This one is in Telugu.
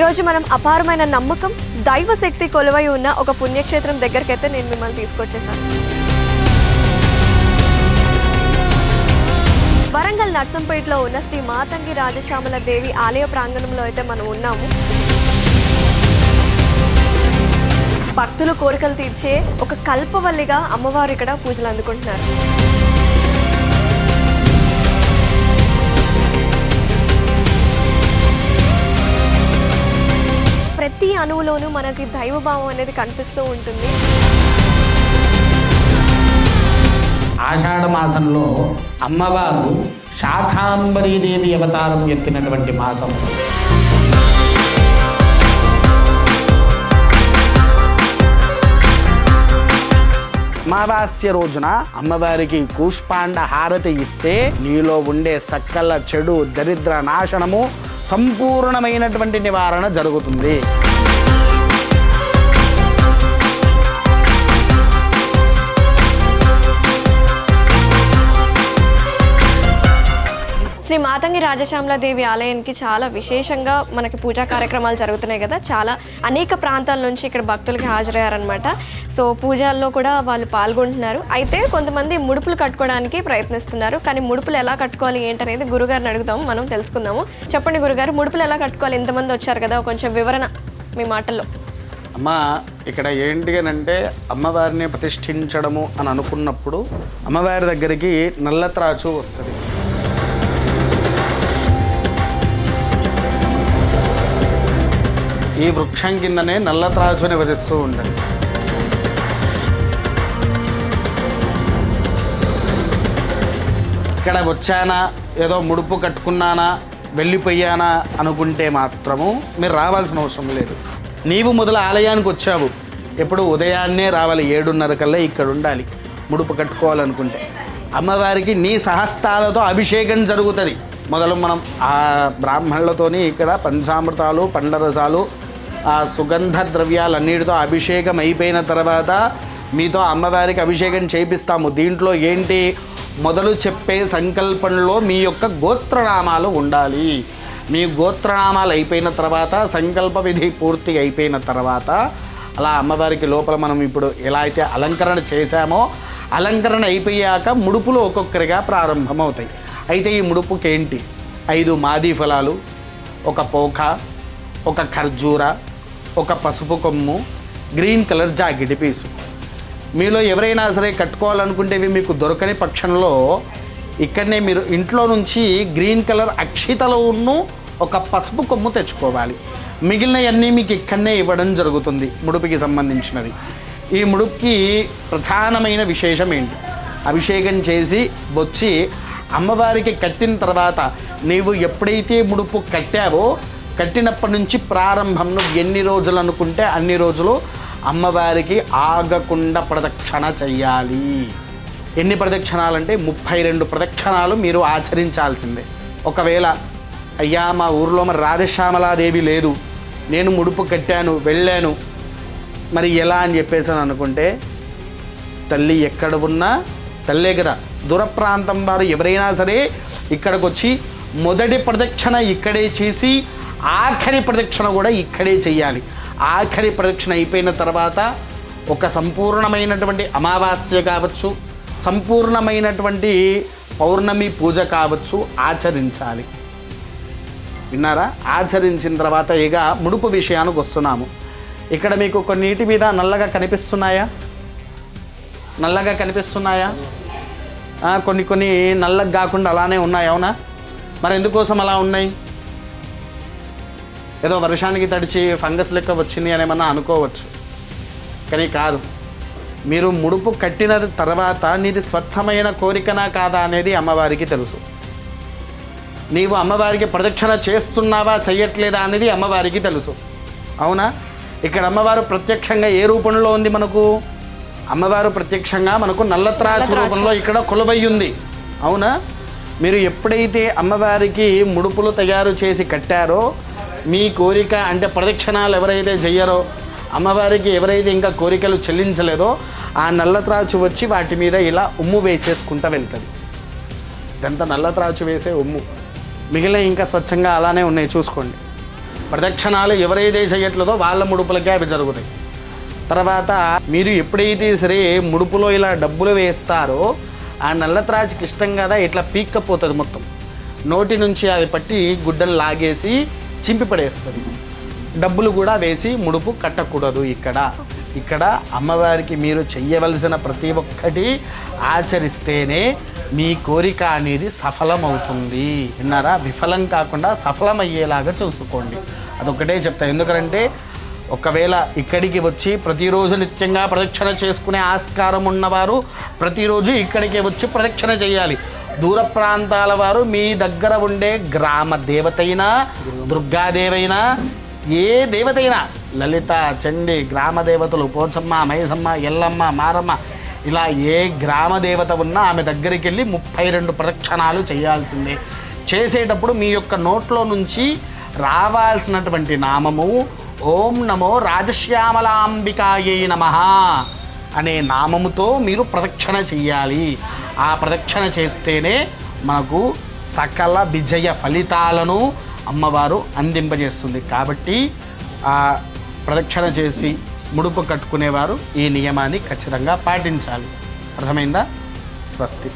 ఈరోజు మనం అపారమైన నమ్మకం దైవ శక్తి కొలువై ఉన్న ఒక పుణ్యక్షేత్రం దగ్గరికైతే నేను మిమ్మల్ని తీసుకొచ్చేసాను. వరంగల్ నర్సంపేటలో ఉన్న శ్రీ మాతంగి రాజశ్యామల దేవి ఆలయ ప్రాంగణంలో అయితే మనం ఉన్నాము. భక్తులు కోరికలు తీర్చే ఒక కల్పవల్లిగా అమ్మవారు ఇక్కడ పూజలు అందుకుంటున్నారు. ప్రతి అణువులోనూ మనకి దైవభావం అనేది కనిపిస్తూ ఉంటుంది. ఆషాఢ మాసంలో అమ్మవారు శాకాంబరీదేవి అవతారం ఎత్తినటువంటి మాసం. అమావాస్య రోజున అమ్మవారికి కూష్పాండ హారతి ఇస్తే నీలో ఉండే సకల చెడు దరిద్ర నాశనము సంపూర్ణమైనటువంటి నివారణ జరుగుతుంది. శ్రీ మాతంగి రాజశ్యామల దేవి ఆలయానికి చాలా విశేషంగా మనకి పూజా కార్యక్రమాలు జరుగుతున్నాయి కదా. చాలా అనేక ప్రాంతాల నుంచి ఇక్కడ భక్తులకి హాజరయ్యారనమాట. సో పూజల్లో కూడా వాళ్ళు పాల్గొంటున్నారు. అయితే కొంతమంది ముడుపులు కట్టుకోవడానికి ప్రయత్నిస్తున్నారు. కానీ ముడుపులు ఎలా కట్టుకోవాలి ఏంటనేది గురుగారిని అడుగుతాము, మనం తెలుసుకుందాము. చెప్పండి గురుగారు, ముడుపులు ఎలా కట్టుకోవాలి? ఇంతమంది వచ్చారు కదా, కొంచెం వివరణ మీ మాటల్లో. అమ్మ, ఇక్కడ ఏంటి అని అంటే అమ్మవారిని ప్రతిష్ఠించడము అని అనుకున్నప్పుడు అమ్మవారి దగ్గరికి నల్లత్రాచు వస్తుంది. ఈ వృక్షం కిందనే నల్లత్రాచు నివసిస్తూ ఉంటుంది. ఇక్కడ వచ్చానా, ఏదో ముడుపు కట్టుకున్నానా, వెళ్ళిపోయానా అనుకుంటే మాత్రము మీరు రావాల్సిన అవసరం లేదు. నీవు మొదలు ఆలయానికి వచ్చావు, ఎప్పుడు ఉదయాన్నే రావాలి, 7:30 కల్లా ఇక్కడ ఉండాలి. ముడుపు కట్టుకోవాలనుకుంటే అమ్మవారికి నీ సహస్తాలతో అభిషేకం జరుగుతుంది. మొదలు మనం ఆ బ్రాహ్మణులతోని ఇక్కడ పంచామృతాలు, పండరసాలు, ఆ సుగంధ ద్రవ్యాలన్నిటితో అభిషేకం అయిపోయిన తర్వాత మీతో అమ్మవారికి అభిషేకం చేపిస్తాము. దీంట్లో ఏంటి, మొదలు చెప్పే సంకల్పంలో మీ యొక్క గోత్రనామాలు ఉండాలి. మీ గోత్రనామాలు అయిపోయిన తర్వాత సంకల్ప విధి పూర్తి అయిపోయిన తర్వాత అలా అమ్మవారికి లోపల మనం ఇప్పుడు ఎలా అయితే అలంకరణ చేశామో అలంకరణ అయిపోయాక ముడుపులు ఒక్కొక్కరిగా ప్రారంభమవుతాయి. అయితే ఈ ముడుపుకి ఏంటి, 5 మాది ఫలాలు, ఒక పోక, ఒక ఖర్జూర, ఒక పసుపు కొమ్ము, గ్రీన్ కలర్ జాకెట్ పీసు. మీలో ఎవరైనా సరే కట్టుకోవాలనుకుంటే ఇవి మీకు దొరకని పక్షంలో ఇక్కడనే మీరు ఇంట్లో నుంచి గ్రీన్ కలర్ అక్షితలను ఒక పసుపు కొమ్ము తెచ్చుకోవాలి. మిగిలినవన్నీ మీకు ఇక్కడనే ఇవ్వడం జరుగుతుంది ముడుపుకి సంబంధించినవి. ఈ ముడుపుకి ప్రధానమైన విశేషం ఏంటి, అభిషేకం చేసి వచ్చి అమ్మవారికి కట్టిన తర్వాత నీవు ఎప్పుడైతే ముడుపు కట్టావో కట్టినప్పటి నుంచి ప్రారంభం నువ్వు ఎన్ని రోజులు అనుకుంటే అన్ని రోజులు అమ్మవారికి ఆగకుండా ప్రదక్షిణ చెయ్యాలి. ఎన్ని ప్రదక్షిణాలంటే 32 ప్రదక్షిణాలు మీరు ఆచరించాల్సిందే. ఒకవేళ అయ్యా మా ఊరిలో మరి రాజశ్యామలాదేవి లేదు, నేను ముడుపు కట్టాను వెళ్ళాను, మరి ఎలా అని చెప్పేసి అనుకుంటే తల్లి ఎక్కడ ఉన్నా తల్లే కదా. దూర ప్రాంతం వారు ఎవరైనా సరే ఇక్కడికి వచ్చి మొదటి ప్రదక్షిణ ఇక్కడే చేసి ఆఖరి ప్రదక్షిణ కూడా ఇక్కడే చేయాలి. ఆఖరి ప్రదక్షిణ అయిపోయిన తర్వాత ఒక సంపూర్ణమైనటువంటి అమావాస్య కావచ్చు, సంపూర్ణమైనటువంటి పౌర్ణమి పూజ కావచ్చు ఆచరించాలి. విన్నారా? ఆచరించిన తర్వాత ఇక ముడుపు విషయానికి వస్తున్నాము. ఇక్కడ మీకు కొన్నిటి మీద నల్లగా కనిపిస్తున్నాయా? నల్లగా కనిపిస్తున్నాయా? కొన్ని నల్లగా కాకుండా అలానే ఉన్నాయి, అవునా? మరి ఎందుకోసం అలా ఉన్నాయి? ఏదో వర్షానికి తడిచి ఫంగస్ లెక్క వచ్చింది అని ఏమన్నా అనుకోవచ్చు, కానీ కాదు. మీరు ముడుపు కట్టిన తర్వాత నీది స్వచ్ఛమైన కోరికనా కాదా అనేది అమ్మవారికి తెలుసు. నీవు అమ్మవారికి ప్రదక్షిణ చేస్తున్నావా చెయ్యట్లేదా అనేది అమ్మవారికి తెలుసు, అవునా? ఇక్కడ అమ్మవారు ప్రత్యక్షంగా ఏ రూపంలో ఉంది మనకు? అమ్మవారు ప్రత్యక్షంగా మనకు నల్లత్రాచు రూపంలో ఇక్కడ కొలువై ఉంది, అవునా? మీరు ఎప్పుడైతే అమ్మవారికి ముడుపులు తయారు చేసి కట్టారో మీ కోరిక అంటే ప్రదక్షిణాలు ఎవరైతే చెయ్యరో, అమ్మవారికి ఎవరైతే ఇంకా కోరికలు చెల్లించలేదో ఆ నల్లత్రాచు వచ్చి వాటి మీద ఇలా ఉమ్ము వేసేసుకుంటూ వెళ్తుంది. ఇదంతా నల్లత్రాచు వేసే ఉమ్ము. మిగిలిన ఇంకా స్వచ్ఛంగా అలానే ఉన్నాయి, చూసుకోండి. ప్రదక్షిణాలు ఎవరైతే చేయట్లేదో వాళ్ళ ముడుపులకే అవి జరుగుతాయి. తర్వాత మీరు ఎప్పుడైతే సరే ముడుపులో ఇలా డబ్బులు వేస్తారో ఆ నల్లత్రాచికి ఇష్టం కదా ఇట్లా పీక్కపోతుంది మొత్తం, నోటి నుంచి అది పట్టి గుడ్డలు లాగేసి చింపి పడేస్తుంది. డబ్బులు కూడా వేసి ముడుపు కట్టకూడదు. ఇక్కడ అమ్మవారికి మీరు చెయ్యవలసిన ప్రతి ఒక్కటి ఆచరిస్తేనే మీ కోరిక అనేది సఫలమవుతుంది. విన్నారా? విఫలం కాకుండా సఫలమయ్యేలాగా చూసుకోండి. అదొక్కటే చెప్తాను. ఎందుకంటే ఒకవేళ ఇక్కడికి వచ్చి ప్రతిరోజు నిత్యంగా ప్రదక్షిణ చేసుకునే ఆస్కారం ఉన్నవారు ప్రతిరోజు ఇక్కడికి వచ్చి ప్రదక్షిణ చేయాలి. దూర ప్రాంతాల వారు మీ దగ్గర ఉండే గ్రామ దేవతైనా, దుర్గాదేవైనా, ఏ దేవతైనా, లలిత, చండి, గ్రామ దేవతలు, పోచమ్మ, మైసమ్మ, ఎల్లమ్మ, మారమ్మ, ఇలా ఏ గ్రామ దేవత ఉన్నా ఆమె దగ్గరికి వెళ్ళి 32 ప్రదక్షిణాలు చేయాల్సిందే. చేసేటప్పుడు మీ యొక్క నోట్లో నుంచి రావాల్సినటువంటి నామము ఓం నమో రాజశ్యామలాంబికాయై నమః అనే నామముతో మీరు ప్రదక్షిణ చెయ్యాలి. ఆ ప్రదక్షిణ చేస్తేనే మనకు సకల విజయ ఫలితాలను అమ్మవారు అందింపజేస్తుంది. కాబట్టి ఆ ప్రదక్షిణ చేసి ముడుపు కట్టుకునేవారు ఈ నియమాన్ని ఖచ్చితంగా పాటించాలి. అర్థమైందా? స్వస్తి.